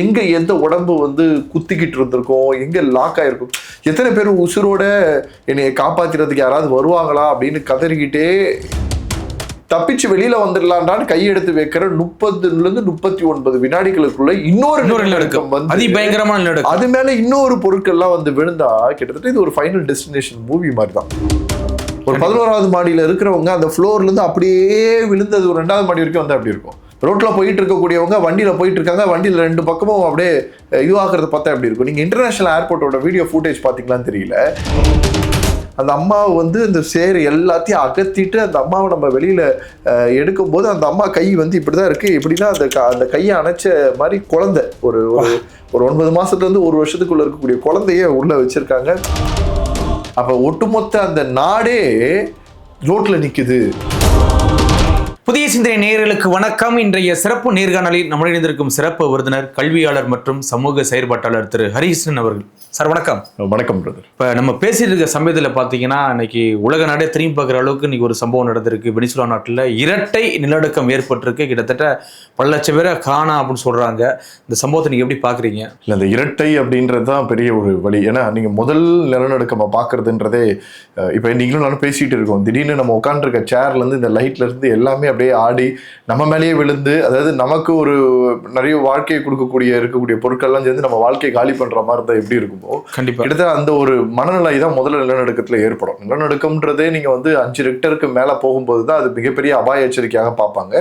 எங்க எந்த உடம்பு வந்து குத்திக்கிட்டு இருந்திருக்கும், எங்க லாக் ஆயிருக்கும், எத்தனை பேர் உசுரோட என்னைய காப்பாத்துறதுக்கு யாராவது வருவாங்களா அப்படின்னு கதறிக்கிட்டே தப்பிச்சு வெளியில வந்துடலான்னு கையெடுத்து வைக்கிற 30-39 வினாடிகளுக்குள்ள இன்னொரு நிலநடுக்கம் வந்து அதிபயங்கரமான நிலநடுக்கம். அது மேல இன்னொரு பொருட்கள்லாம் வந்து விழுந்தா கிட்டத்தட்ட இது ஒரு ஃபைனல் டெஸ்டினேஷன் மூவி மாதிரி தான். ஒரு 11வது மாடியில இருக்கிறவங்க அந்த ஃப்ளோர்ல இருந்து அப்படியே விழுந்தது ஒரு 2வது மாடி வரைக்கும் வந்து அப்படி இருக்கும். ரோட்ல போயிட்டு இருக்கக்கூடியவங்க வண்டியில போயிட்டு இருக்காங்க, வண்டியில 2 பக்கமும் அப்படியே இதுவாகிறது பார்த்தா எப்படி இருக்கும். நீங்க இன்டர்நேஷனல் ஏர்போர்ட்டோட வீடியோ ஃபுட்டேஜ் பாத்தீங்களான்னு தெரியல. அந்த அம்மாவை வந்து இந்த சேர் எல்லாத்தையும் அகத்திட்டு அந்த அம்மாவை நம்ம வெளியில எடுக்கும் போது அந்த அம்மா கை வந்து இப்படிதான் இருக்கு. எப்படின்னா அந்த கையை அணைச்ச மாதிரி குழந்தை ஒரு 9 மாசத்துல இருந்து 1 வருஷத்துக்குள்ள இருக்கக்கூடிய குழந்தைய உள்ள வச்சிருக்காங்க. அப்ப ஒட்டுமொத்த அந்த நாடே ரோட்ல நிக்குது. புதிய சிந்தனை நேயர்களுக்கு வணக்கம். இன்றைய சிறப்பு நேர்காணலில் நம்முடன் இருந்திருக்கும் சிறப்பு விருந்தினர், கல்வியாளர் மற்றும் சமூக செயற்பாட்டாளர் திரு ஹரிகிருஷ்ணன் அவர்கள். சார் வணக்கம். வணக்கம் பிரதர். இப்போ நம்ம பேசிட்டு இருக்க சமயத்தில் பார்த்தீங்கன்னா இன்னைக்கு உலக நாடே திரும்பி பார்க்குற அளவுக்கு இன்னைக்கு ஒரு சம்பவம் நடந்திருக்கு. வெனிசுலா நாட்டில் இரட்டை நிலநடுக்கம் ஏற்பட்டிருக்கு. கிட்டத்தட்ட பல லட்சம் பேரை காணா அப்படின்னு சொல்றாங்க. இந்த சம்பவத்தை நீங்க எப்படி பாக்குறீங்க? இல்லை, இந்த இரட்டை அப்படின்றது தான் பெரிய ஒரு வழி. ஏன்னா நீங்க முதல் நிலநடுக்கம் பார்க்கறதுன்றதே இப்போ நீங்களும் நானும் பேசிட்டு இருக்கோம். திடீர்னு நம்ம உட்காந்துருக்க சேர்ல இருந்து இந்த லைட்ல இருந்து எல்லாமே அப்படியே ஆடி நம்ம மேலேயே விழுந்து, அதாவது நமக்கு ஒரு நிறைய வாழ்க்கையை இருக்கக்கூடிய பொருட்கள்லாம் சேர்ந்து நம்ம வாழ்க்கையை காலி பண்ற மாதிரி தான் எப்படி இருக்குமோ கண்டிப்பா கிட்டத்தட்ட அந்த ஒரு மனநிலை தான் முதல்ல நிலநடுக்கத்துல ஏற்படும். நிலநடுக்கம்ன்றதே நீங்க வந்து 5 ரெக்டருக்கு மேல போகும்போது தான் அது மிகப்பெரிய அபாய எச்சரிக்கையாக பார்ப்பாங்க.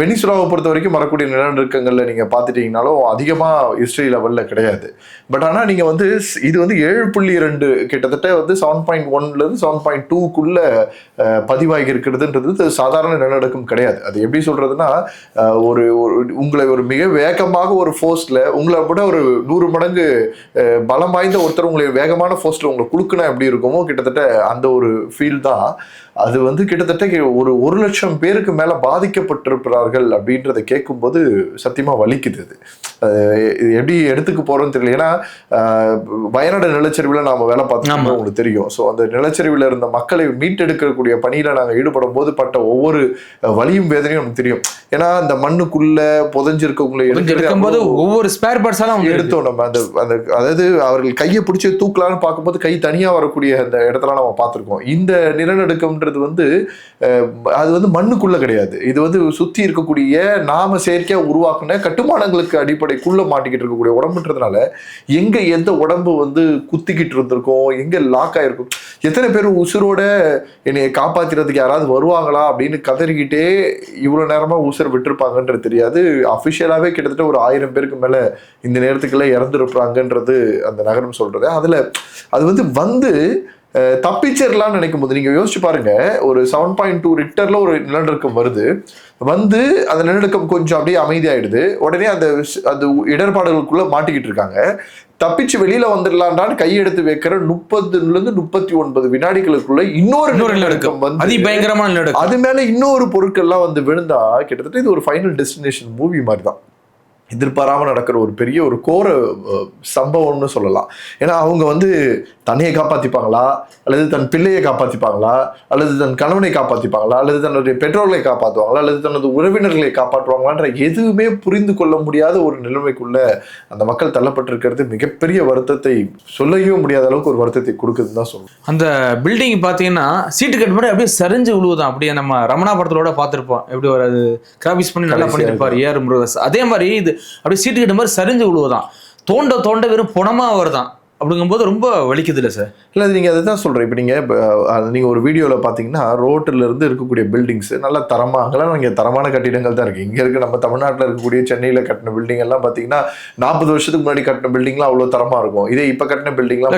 வெனிசுலாவை பொறுத்த வரைக்கும் வரக்கூடிய நிலநடுக்கங்கள்ல நீங்க பார்த்துட்டீங்கன்னாலும் அதிகமா ஹிஸ்டரி லெவல்ல கிடையாது. பட் ஆனா நீங்க வந்து இது வந்து 7.2 கிட்டத்தட்ட வந்து 7.1ல இருந்து 7.2க்குள்ள பதிவாகி இருக்கிறதுன்றது சாதாரண நிலநடுக்கம் கிடையாது. அது எப்படி சொல்றதுன்னா, உங்களை ஒரு மிக வேகமாக ஒரு ஃபோர்ஸ்ல உங்களை விட ஒரு 100 மடங்கு பலம் வாய்ந்த ஒருத்தர் உங்களை வேகமான ஃபோர்ஸ்ல உங்களை குலுக்குனா எப்படி இருக்குமோ கிட்டத்தட்ட அந்த ஒரு ஃபீல் தான். அது வந்து கிட்டத்தட்ட ஒரு 1 லட்சம் பேருக்கு மேல பாதிக்கப்பட்டிருக்கிறார்கள் அப்படின்றத கேட்கும்போது சத்தியமா வலிக்குது. இது எப்படி எடுத்துக்க போறோம்னு தெரியல. ஏன்னா வயநாடு நிலச்சரிவுல நாம வேலை பார்த்தோம்னா உங்களுக்கு தெரியும். ஸோ அந்த நிலச்சரிவுல இருந்த மக்களை மீட்டெடுக்கக்கூடிய பணியில நாங்க ஈடுபடும் போது பட்ட ஒவ்வொரு வலியும் வேதனையும் நமக்கு தெரியும். ஏன்னா அந்த மண்ணுக்குள்ள புதைஞ்சிருக்கவங்களை எடுக்கும்போது ஒவ்வொரு ஸ்பேர் பார்ட்ஸாலும் எடுத்தோம் நம்ம. அந்த அதாவது அவர்கள் கையை பிடிச்சி தூக்கலான்னு பார்க்கும்போது கை தனியா வரக்கூடிய அந்த இடத்துல நம்ம பார்த்திருக்கோம். இந்த நிலநடுக்கம் வந்து அது வந்து மண்ணுக்குள்ள கிடையாது. இது வந்து சுத்தி இருக்கக்கூடிய நாம செயற்கையா உருவாக்குன கட்டுமானங்களுக்கு அடிப்படைக்குள்ள மாட்டிக்கிட்டு இருக்கக்கூடிய உடம்புன்றதுனால எங்க எந்த உடம்பு வந்து குத்திக்கிட்டு இருந்திருக்கும், எங்க லாக் ஆயிருக்கும், எத்தனை பேர் உசுரோட என்னைய காப்பாத்துறதுக்கு யாராவது வருவாங்களா அப்படின்னு கதறிக்கிட்டே இவ்வளவு நேரமா உசுரை விட்டுருப்பாங்கன்றது தெரியாது. அபிஷியலாவே கிட்டத்தட்ட ஒரு 1000 பேருக்கு மேல இந்த நேரத்துக்குள்ள இறந்துருப்பாங்கன்றது அந்த நகரம் சொல்றது. அதுல அது வந்து தப்பிச்சிடலாம்னு நினைக்கும் போது நீங்க யோசிச்சு பாருங்க, ஒரு 7.2 ரிக்டர்ல ஒரு நிலநடுக்கம் வருது, வந்து அந்த நிலநடுக்கம் கொஞ்சம் அப்படியே அமைதியாயிடுது. உடனே அந்த இடர்பாடுகளுக்குள்ள மாட்டிக்கிட்டு இருக்காங்க. தப்பிச்சு வெளியில வந்துடலான்னு கையெடுத்து வைக்கிற 30-39 வினாடிகளுக்குள்ள இன்னொரு நிலநடுக்கம் வந்து அதிபயங்கரமான நிலநடுக்கம். அது மேல இன்னொரு பொருட்கள்லாம் வந்து விழுந்தா கிட்டத்தட்ட இது ஒரு ஃபைனல் டெஸ்டினேஷன் மூவி மாதிரி தான். எதிர்பாராமல் நடக்கிற ஒரு பெரிய ஒரு கோர சம்பவம்னு சொல்லலாம். ஏன்னா அவங்க வந்து தன்னையை காப்பாற்றிப்பாங்களா, அல்லது தன் பிள்ளையை காப்பாற்றிப்பாங்களா, அல்லது தன் கணவனை காப்பாற்றிப்பாங்களா, அல்லது தன்னுடைய பெற்றோர்களை காப்பாற்றுவாங்களா, அல்லது தனது உறவினர்களை காப்பாற்றுவாங்களான்ற எதுவுமே புரிந்து கொள்ள முடியாத ஒரு நிலைமைக்குள்ள அந்த மக்கள் தள்ளப்பட்டிருக்கிறது மிகப்பெரிய வருத்தத்தை சொல்லவே முடியாத அளவுக்கு ஒரு வருத்தத்தை கொடுக்குதுன்னு தான் சொல்லணும். அந்த பில்டிங் பார்த்தீங்கன்னா சீட்டு கட்டு மாதிரி அப்படியே சரிஞ்சு விழுவுதான். அப்படியே நம்ம ரமணா படத்தோட பார்த்துருப்போம், எப்படி ஒரு அது கிராபிஸ் பண்ணி நல்லா பண்ணியிருப்பார் ஏஆர் முருகதாஸ். அதே மாதிரி இது அப்படியே சீட்டு கட்ட மாதிரி சரிஞ்சு விழுவுதான். தோண்ட வெறும் புணமா வருதான். அப்படிங்கும்போது ரொம்ப வலிக்குது இல்லை சார்? இல்லை, அது நீங்கள் அதை தான் சொல்கிறேன். இப்போ நீங்கள் ஒரு வீடியோவில் பார்த்தீங்கன்னா ரோட்டில் இருந்து இருக்கக்கூடிய பில்டிங்ஸு நல்லா தரமாக, அங்கெல்லாம் நீங்கள் தரமான கட்டிடங்கள் தான் இருக்குது. இங்கே இருக்க நம்ம தமிழ்நாட்டில் இருக்கக்கூடிய சென்னையில் கட்டின பில்டிங் எல்லாம் பார்த்தீங்கன்னா 40 வருஷத்துக்கு முன்னாடி கட்டின பில்டிங்லாம் அவ்வளோ தரமாக இருக்கும். இதே இப்போ கட்டின பில்டிங்லாம்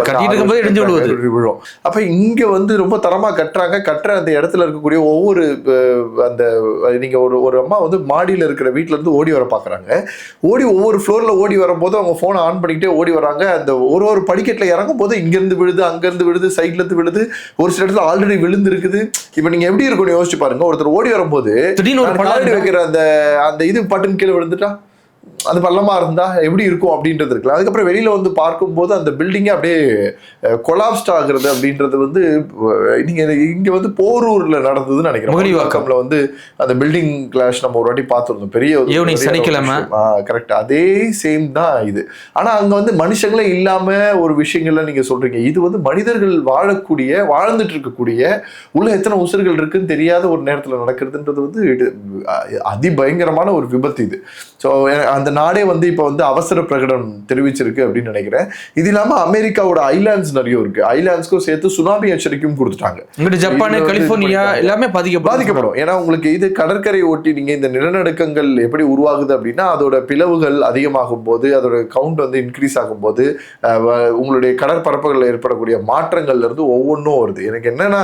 விழும். அப்போ இங்கே வந்து ரொம்ப தரமாக கட்டுற அந்த இடத்துல இருக்கக்கூடிய ஒவ்வொரு அந்த நீங்கள் ஒரு அம்மா வந்து மாடியில் இருக்கிற வீட்டில் இருந்து ஓடி வர பார்க்குறாங்க. ஒவ்வொரு ஃப்ளோரில் ஓடி வரும்போது அவங்க ஃபோனை ஆன் பண்ணிக்கிட்டே ஓடி வராங்க. அந்த ஒரு படிக்கட்டுல இறங்கும் போது இங்கிருந்து விழுது, அங்கிருந்து விழுது, சைட்ல இருந்து விழுது, ஒரு சில இடத்துல ஆல்ரெடி விழுந்து இருக்குது. இப்ப நீங்க எப்படி இருக்கும்னு யோசிச்சு பாருங்க. ஒருத்தர் ஓடி வரும்போது வைக்கிற அந்த இது பட்டன் கீழே விழுந்துட்டா அது பள்ளமா இருந்தா எப்படி இருக்கும் அப்படின்றது இருக்குல்ல. அதுக்கப்புறம் வெளியில வந்து பார்க்கும்போது அந்த பில்டிங்கே அப்படியே கொலாப்ஸ்ட் ஆகுறது அப்படின்றது வந்து நீங்க இங்க வந்து போரூர்ல நடந்ததுன்னு நினைக்கிறேன். முகலிவாக்கம்ல வந்து அந்த பில்டிங் கிளாஷ் நம்ம ஒரு வாட்டி பார்த்துருந்தோம். பெரிய சனிக்கிழமை கரெக்ட் அதே சேம் தான் இது. ஆனா அங்க வந்து மனுஷங்களே இல்லாம ஒரு விஷயங்கள்ல நீங்க சொல்றீங்க. இது வந்து மனிதர்கள் வாழ்ந்துட்டு இருக்கக்கூடிய உள்ள எத்தனை உசுர்கள் இருக்குன்னு தெரியாத ஒரு நேரத்துல நடக்கிறதுன்றது வந்து அதிபயங்கரமான ஒரு விபத்து இது. ஸோ அந்த நாடே வந்து இப்போ வந்து அவசர பிரகடனம் தெரிவிச்சிருக்கு அப்படின்னு நினைக்கிறேன். இது இல்லாம அமெரிக்காவோட ஐலாண்ட்ஸ் நிறைய இருக்கு. ஐலாண்ட்ஸ்க்கும் சேர்த்து சுனாமி எச்சரிக்கையும் கொடுத்துட்டாங்க. ஜப்பான், கலிபோர்னியா எல்லாமே பாதிக்கப்படும். ஏன்னா உங்களுக்கு இது கடற்கரை ஒட்டி நீங்க இந்த நிலநடுக்கங்கள் எப்படி உருவாகுது அப்படின்னா அதோட பிளவுகள் அதிகமாகும் போது அதோட கவுண்ட் வந்து இன்க்ரீஸ் ஆகும் போது உங்களுடைய கடற்பரப்புகளில் ஏற்படக்கூடிய மாற்றங்கள்ல இருந்து ஒவ்வொன்றும் வருது. எனக்கு என்னன்னா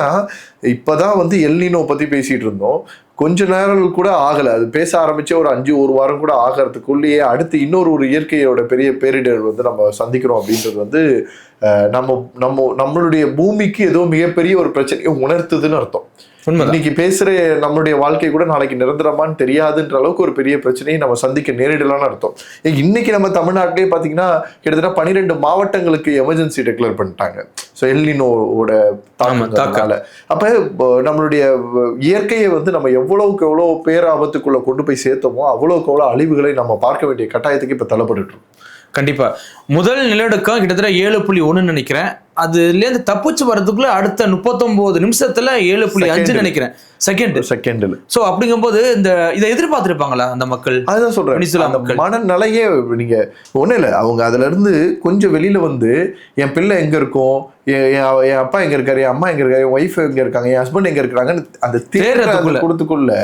இப்பதான் வந்து எல்னினோ பத்தி பேசிட்டு இருந்தோம். கொஞ்ச நேரம் கூட ஆகலை, அது பேச ஆரம்பிச்சு ஒரு வாரம் கூட ஆகிறதுக்குள்ளேயே அடுத்து இன்னொரு இயற்கையோட பெரிய பேரிடர் வந்து நம்ம சந்திக்கிறோம் அப்படின்றது வந்து நம்மளுடைய பூமிக்கு ஏதோ மிகப்பெரிய ஒரு பிரச்சனையை உணர்த்துதுன்னு அர்த்தம். இன்னைக்கு பேசுற நம்மளுடைய வாழ்க்கை கூட நாளைக்கு நிரந்தரமான்னு தெரியாதுன்ற அளவுக்கு ஒரு பெரிய பிரச்சனையை நம்ம சந்திக்க நேரிடலான்னு அர்த்தம். இன்னைக்கு நம்ம தமிழ்நாட்டிலே பாத்தீங்கன்னா கிட்டத்தட்ட 12 மாவட்டங்களுக்கு எமர்ஜென்சி டிக்ளேர் பண்ணிட்டாங்க. ஸோ எல்னினோவோட தாக்கத்தால. அப்ப நம்மளுடைய இயற்கையை வந்து நம்ம எவ்வளவுக்கு எவ்வளோ பேராபத்துக்குள்ள கொண்டு போய் சேர்த்தோமோ அவ்வளவுக்கு எவ்வளோ அழிவுகளை நம்ம பார்க்க வேண்டிய கட்டாயத்துக்கு இப்ப தள்ளப்பட்டு இருக்கோம். கண்டிப்பா முதல் நிலநடுக்கம் கிட்டத்தட்ட 7.1 நினைக்கிறேன். அதுலேருந்து தப்பிச்சு வர்றதுக்குள்ள அடுத்த 39 நிமிஷத்துல 7.5 நினைக்கிறேன் செகண்ட். சோ அப்படிங்கும்போது இதை எதிர்பார்த்திருப்பாங்களா அந்த மக்கள்? அதுதான் சொல்றேன், மனநிலையே நீங்க ஒண்ணும் இல்லை. அவங்க அதுல இருந்து கொஞ்சம் வெளியில வந்து என் பிள்ளை எங்க இருக்கும், என் அப்பா எங்க இருக்காரு, என் அம்மா எங்க இருக்காரு, என் ஒய்ஃப் எங்க இருக்காங்க, என் ஹஸ்பண்ட் எங்க இருக்கிறாங்கன்னு அந்த தேடுறதுக்குள்ள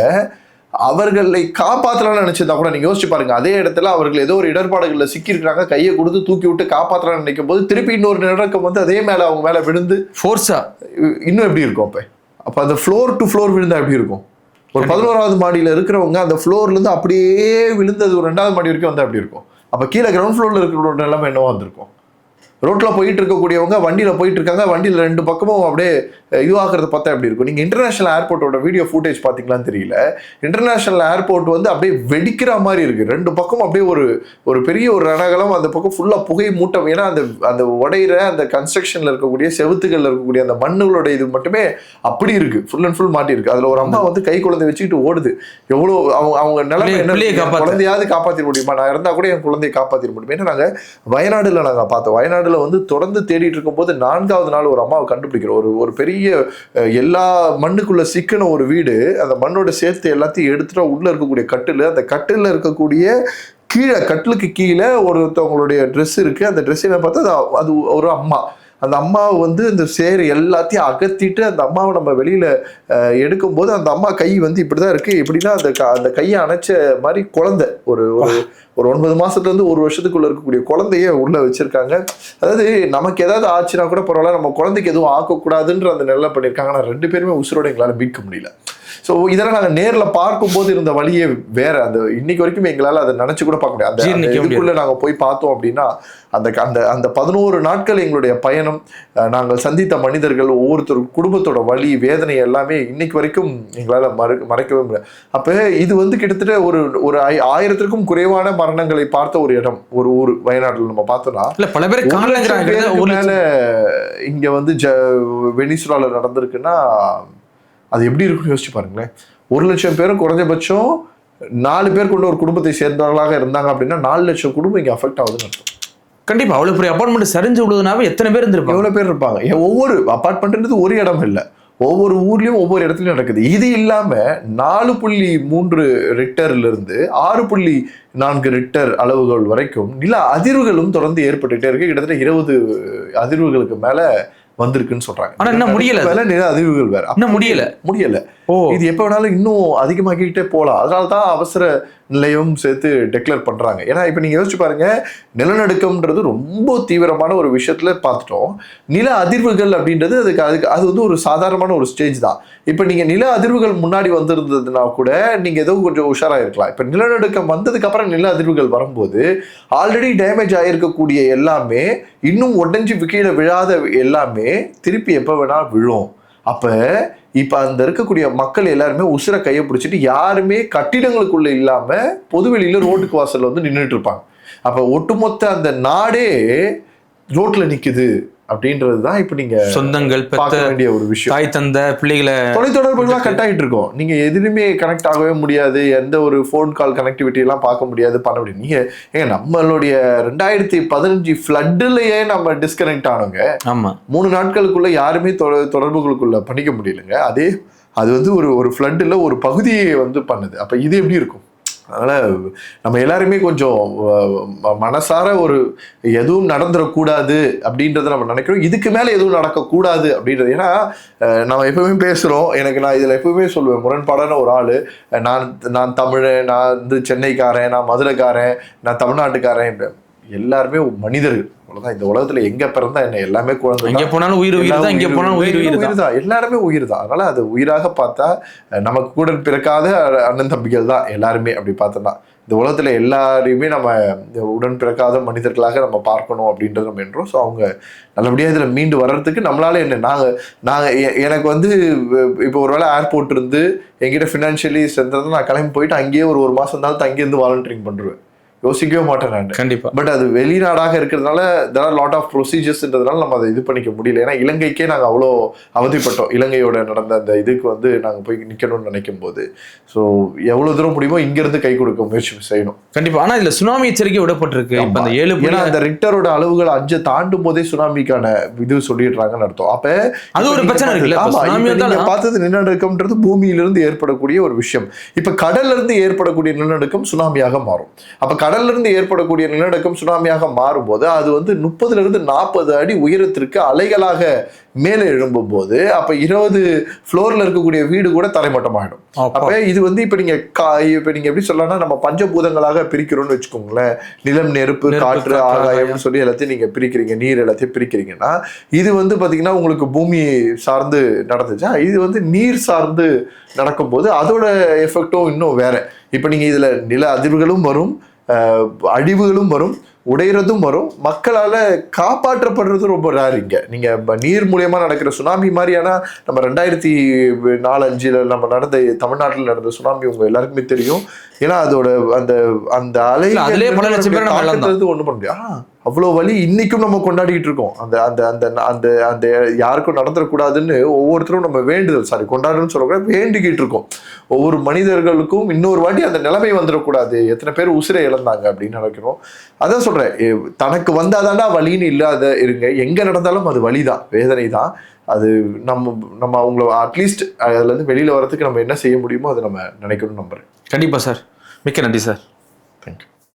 அவர்களை காப்பாற்றலாம்னு நினைச்சதா கூட நீங்க யோசிச்சு பாருங்க. அதே இடத்துல அவர்கள் ஏதோ ஒரு இடர்பாடுகள்ல சிக்கி இருக்கிறாங்க, கையை கொடுத்து தூக்கி விட்டு காப்பாற்றலாம்னு நினைக்கும் போது திருப்பி இன்னொரு நிலநடுக்கம் வந்து அதே மேல அவங்க மேல விழுந்து ஃபோர்ஸா இன்னும் எப்படி இருக்கும்? அப்ப அந்த ஃப்ளோர் டு ஃப்ளோர் விழுந்தா எப்படி இருக்கும்? ஒரு 11வது மாடியில இருக்கிறவங்க அந்த ஃப்ளோர்ல இருந்து அப்படியே விழுந்தது ஒரு 2வது மாடி வரைக்கும் வந்து அப்படி இருக்கும். அப்ப கீழே கிரவுண்ட் ஃப்ளோர்ல இருக்கிற நிலைமை என்னவா வந்திருக்கும்? ரோட்ல போயிட்டு இருக்கக்கூடியவங்க வண்டியில போயிட்டு இருக்காங்க, வண்டியில 2 பக்கமும் அப்படியே இதுவாகிறது பார்த்தா எப்படி இருக்கும்? நீங்க இன்டர்நேஷனல் ஏர்போர்ட்டோட வீடியோ ஃபுட்டேஜ் பாத்தீங்களான்னு தெரியல. இன்டர்நேஷனல் ஏர்போர்ட் வந்து அப்படியே வெடிக்கிற மாதிரி இருக்கு. 2 பக்கம் அப்படியே ஒரு பெரிய ஒரு ரணகலம், அந்த பக்கம் ஃபுல்லா புகை மூட்டம். ஏன்னா அந்த உடையிற அந்த கன்ஸ்ட்ரக்ஷன்ல இருக்கக்கூடிய செவுத்துகள்ல இருக்கக்கூடிய அந்த மண்ணுகளோட இது மட்டுமே அப்படி இருக்கு, ஃபுல் அண்ட் ஃபுல் மாட்டி இருக்கு. அதுல ஒரு அம்மா வந்து கை குழந்தை வச்சுக்கிட்டு ஓடுது. எவ்வளவு அவங்க நிலைமை என்ன, குழந்தையாவது காப்பாற்றிட முடியுமா? நான் இருந்தா கூட என் குழந்தையை காப்பாற்றிட முடியுமா? ஏன்னா நாங்க வயநாடுல பார்த்தோம். வயநாடுல வந்து தொடர்ந்து தேடிட்டு இருக்கும் போது 4வது நாள் ஒரு அம்மாவை கண்டுபிடிக்கிறோம். ஒரு பெரிய எல்லா மண்ணுக்குள்ள சிக்கின ஒரு வீடு, அந்த மண்ணோட சேர்த்து எல்லாத்தையும் எடுத்துட்டு உள்ள இருக்கக்கூடிய கட்டில், அந்த கட்டில இருக்கக்கூடிய கீழே கட்டிலுக்கு கீழே ஒருத்தவங்களுடைய ட்ரெஸ் இருக்கு. அந்த ட்ரெஸ் என்ன பார்த்தா அது ஒரு அம்மா. அந்த அம்மாவை வந்து இந்த சேர் எல்லாத்தையும் அகத்திட்டு அந்த அம்மாவை நம்ம வெளியில எடுக்கும்போது அந்த அம்மா கை வந்து இப்படிதான் இருக்கு. எப்படின்னா அந்த கையை அணைச்ச மாதிரி குழந்தை ஒரு 9 மாசத்துல இருந்து 1 வருஷத்துக்குள்ள இருக்கக்கூடிய குழந்தைய உள்ள வச்சிருக்காங்க. அதாவது நமக்கு ஏதாவது ஆச்சுன்னா கூட பரவாயில்ல, நம்ம குழந்தைக்கு எதுவும் ஆக்கக்கூடாதுன்ற அந்த நிலை பண்ணியிருக்காங்க. ஆனால் 2 பேருமே உசுரோட எங்களால் மீட்க முடியல. ஸோ இதெல்லாம் நாங்கள் நேரில் பார்க்கும்போது இருந்த வழியே வேற. அந்த இன்னைக்கு வரைக்கும் எங்களால் அதை நினைச்சு கூட பார்க்க முடியாது. அந்த இதுக்குள்ள நாங்கள் போய் பார்த்தோம் அப்படின்னா அந்த 11 நாட்கள் எங்களுடைய பயணம், நாங்கள் சந்தித்த மனிதர்கள், ஒவ்வொருத்தர் குடும்பத்தோட வலி வேதனை எல்லாமே இன்னைக்கு வரைக்கும் எங்களால் மறைக்கவே முடியாது. அப்போ இது வந்து கிட்டத்தட்ட ஒரு 1000க்கும் குறைவான மரணங்களை பார்த்த ஒரு இடம், ஒரு ஊர் வயநாட்டில் நம்ம பார்த்தோம்னா பல பேர் இங்க வந்து வெனிசுலால நடந்திருக்குன்னா அது எப்படி இருக்குன்னு யோசிச்சு பாருங்களேன். 1 லட்சம் பேரும் குறைஞ்சபட்சம் 4 பேர் கொண்ட ஒரு குடும்பத்தை சேர்ந்தவர்களாக இருந்தாங்க அப்படின்னா 4 லட்சம் குடும்பம் இங்க அஃபெக்ட் ஆகுதுன்னு அர்த்தம். கண்டிப்பா அவ்வளவு பெரிய அபார்ட்மெண்ட் சரிஞ்சு விழுதுனாவே எத்தனை பேர் இருந்திருப்பாங்க, எவ்வளவு பேர் இருப்பாங்க. ஒவ்வொரு அபார்ட்மெண்ட்ன்றது ஒரு இடம் இல்லை, ஒவ்வொரு ஊர்லயும் ஒவ்வொரு இடத்துலயும் நடக்குது. இது இல்லாம 4.3 ரிக்டர்ல இருந்து 6.4 ரிக்டர் அளவுகள் வரைக்கும் நில அதிர்வுகளும் தொடர்ந்து ஏற்பட்டுட்டே இருக்கு. கிட்டத்தட்ட 20 அதிர்வுகளுக்கு மேல வந்திருக்குன்னு சொல்றாங்க. ஆனா என்ன முடியல, நில அதிர்வுகள் வேற இன்னும் முடியல. இது எப்ப வேணாலும் இன்னும் அதிகமாகிட்டே போலாம். அதனாலதான் அவசர நிலையம் சேர்த்து டிக்ளேர் பண்றாங்க. ஏன்னா இப்ப நீங்க யோசிச்சு பாருங்க, நிலநடுக்கம்ன்றது ரொம்ப தீவிரமான ஒரு விஷயத்துல பார்த்துட்டோம். நில அதிர்வுகள் அப்படின்றது அது வந்து ஒரு சாதாரணமான ஒரு ஸ்டேஜ் தான். இப்ப நீங்க நில அதிர்வுகள் முன்னாடி வந்திருந்ததுன்னா கூட நீங்க ஏதோ கொஞ்சம் உஷாரா இருக்கலாம். இப்ப நிலநடுக்கம் வந்ததுக்கு அப்புறம் நில அதிர்வுகள் வரும்போது ஆல்ரெடி டேமேஜ் ஆயிருக்கக்கூடிய எல்லாமே, இன்னும் உடைஞ்சு கீழே விழாத எல்லாமே திருப்பி எப்ப வேணா விழும். அப்ப இப்ப அந்த இருக்கக்கூடிய மக்கள் எல்லாருமே உசுர கையை பிடிச்சிட்டு யாருமே கட்டிடங்களுக்குள்ள இல்லாம பொதுவெளியில ரோட்டுக்கு வாசல்ல வந்து நின்றுட்டு இருப்பாங்க. அப்ப ஒட்டுமொத்த அந்த நாடே ரோட்ல நிக்குது அப்படின்றதுதான் இப்ப நீங்க சொந்தங்கள், பார்க்க வேண்டிய ஒரு விஷயம். தாய் தந்த பிள்ளைகளை தொலைத்தொடர்புகள்லாம் கட் ஆகிட்டு இருக்கோம். நீங்க எதுலையுமே கனெக்ட் ஆகவே முடியாது, எந்த ஒரு ஃபோன் கால் கனெக்டிவிட்டி எல்லாம் பார்க்க முடியாது, பண்ண முடியும். நீங்க ஏங்க நம்மளுடைய 2015 ஃப்ளட்டுலயே நம்ம டிஸ்கனெக்ட் ஆனோங்க. ஆமா 3 நாட்களுக்குள்ள யாருமே தொடர்புகளுக்குள்ள பண்ணிக்க முடியலங்க. அது வந்து ஒரு ஃப்ளட்டுல ஒரு பகுதியை வந்து பண்ணுது. அப்ப இது எப்படி இருக்கும்? அதனால நம்ம எல்லாருமே கொஞ்சம் மனசார ஒரு எதுவும் நடந்துடக்கூடாது அப்படின்றத நம்ம நினைக்கிறோம். இதுக்கு மேல எதுவும் நடக்கக்கூடாது அப்படின்றது. ஏன்னா நம்ம எப்பவுமே பேசுறோம். நான் இதுல எப்பவுமே சொல்லுவேன், முரண்பாடான ஒரு ஆளு. நான் தமிழன், நான் வந்து சென்னைக்காரன், நான் மதுரைக்காரன், நான் தமிழ்நாட்டுக்காரன், எல்லாருமே மனிதர்கள். அவ்வளவுதான். இந்த உலகத்துல எங்க பிறந்தா என்ன, எல்லாமே குழந்தை. எங்க போனாலும் உயிர் தான், இங்க போனாலும் உயிர் தான். எல்லாருமே உயிர் தான். அதனால அது உயிராக பார்த்தா நமக்கு கூட பிறக்காத அண்ணன் தம்பிகள் தான் எல்லாருமே. அப்படி பார்த்தோம்னா இந்த உலகத்துல எல்லாரையுமே நம்ம உடன் பிறக்காத மனிதர்களாக நம்ம பார்க்கணும் அப்படின்றது நம்ம என்றோம். ஸோ அவங்க நல்லபடியாக இதில் மீண்டு வர்றதுக்கு நம்மளால என்ன, எனக்கு வந்து இப்போ ஒருவேளை ஏர்போர்ட் இருந்து என்கிட்ட ஃபினான்ஷியலி ஸ்ட்ரென்த் நான் கிளம்பி போயிட்டு அங்கேயே ஒரு மாசம் இருந்தாலும் தங்கியிருந்து வாலண்டியரிங் பண்ணுவேன். யோசிக்கவே மாட்டேன் நான். கண்டிப்பா. பட் அது வெளிநாடாக இருக்கிறதுனால there are lot of procedures-ன்றதுனால நம்ம அதை இது பண்ணிக்க முடியல. ஏன்னா இலங்கைக்கே நாங்கள் அவ்வளோ அவதிப்பட்டோம். இலங்கையோட நடந்த அந்த இதுக்கு வந்து நாங்கள் போய் நிற்கணும்னு நினைக்கும் போது ஸோ எவ்வளோ தூரம் முடியுமோ இங்கிருந்து கை கொடுக்க முயற்சி செய்யணும். கண்டிப்பா. ஆனா இதுல சுனாமி எச்சரிக்கை விடப்பட்டிருக்கு. இப்ப அந்த 7 அந்த ரிக்டரோட அளவுகள் 5 தாண்டும் போதே சுனாமிக்கான இது சொல்லிடுறாங்கன்னு அர்த்தம். அப்ப அது ஒரு பிரச்சனை இருக்குல்ல. நீங்க பார்த்தது நிலநடுக்கம்ன்றது பூமியிலிருந்து ஏற்படக்கூடிய ஒரு விஷயம். இப்ப கடல்ல இருந்து ஏற்படக்கூடிய நிலநடுக்கம் சுனாமியாக மாறும். அப்ப கடல்ல இருந்து ஏற்படக்கூடிய நிலநடுக்கம் சுனாமியாக மாறும்போது அது வந்து 30 இருந்து 40 அடி உயரத்திற்கு அலைகளாக மேலே எழும்பும் போது அப்ப 20 ஃப்ளோர்ல இருக்கக்கூடிய வீடு கூட தரைமட்டமாயிடும். அப்ப இது வந்து இப்ப நீங்க எப்படி சொல்லலாம்னா நம்ம பஞ்சபூதங்களாக பிரிக்கிறோம்னு வச்சுக்கோங்களேன். நிலம், நெருப்பு, காற்று, ஆகாயம் சொல்லி எல்லாத்தையும் நீங்க பிரிக்கிறீங்க, நீர் எல்லாத்தையும் பிரிக்கிறீங்கன்னா இது வந்து பாத்தீங்கன்னா உங்களுக்கு பூமி சார்ந்து நடந்துச்சா, இது வந்து நீர் சார்ந்து நடக்கும்போது அதோட எஃபெக்டும் இன்னும் வேற. இப்ப நீங்க இதுல நில அதிர்வுகளும் வரும், அழிவுகளும் வரும், உடையறதும் வரும். மக்களால காப்பாற்றப்படுறது ரொம்ப ரேர். இங்க நீங்க நீர் மூலியமா நடக்கிற சுனாமி மாதிரியான நம்ம 2004-05 நம்ம நடந்த தமிழ்நாட்டில் நடந்த சுனாமி உங்க எல்லாருக்குமே தெரியும். ஏன்னா அதோட அந்த அந்த அலை ஒண்ணு பண்ண முடியும். அவ்வளோ வலி இன்னைக்கும் நம்ம கொண்டாடிட்டு இருக்கோம். அந்த அந்த அந்த அந்த அந்த யாருக்கும் நடந்துடக்கூடாதுன்னு ஒவ்வொருத்தரும் நம்ம கொண்டாடுன்னு சொல்லக்கூடாது, வேண்டிக்கிட்டு இருக்கோம். ஒவ்வொரு மனிதர்களுக்கும் இன்னொரு வாட்டி அந்த நிலைமை வந்துடக்கூடாது. எத்தனை பேர் உசிரை இழந்தாங்க அப்படின்னு நினைக்கிறோம். அதான் சொல்றேன், தனக்கு வந்தாதாண்டா வலின்னு இல்லாத இருங்க. எங்க நடந்தாலும் அது வலிதான், வேதனை தான். அது நம்ம அவங்கள அட்லீஸ்ட் அதுல இருந்து வெளியில வரதுக்கு நம்ம என்ன செய்ய முடியுமோ அதை நம்ம நினைக்கணும்னு நம்புறேன். கண்டிப்பா சார். மிக்க நன்றி சார். தேங்க்யூ.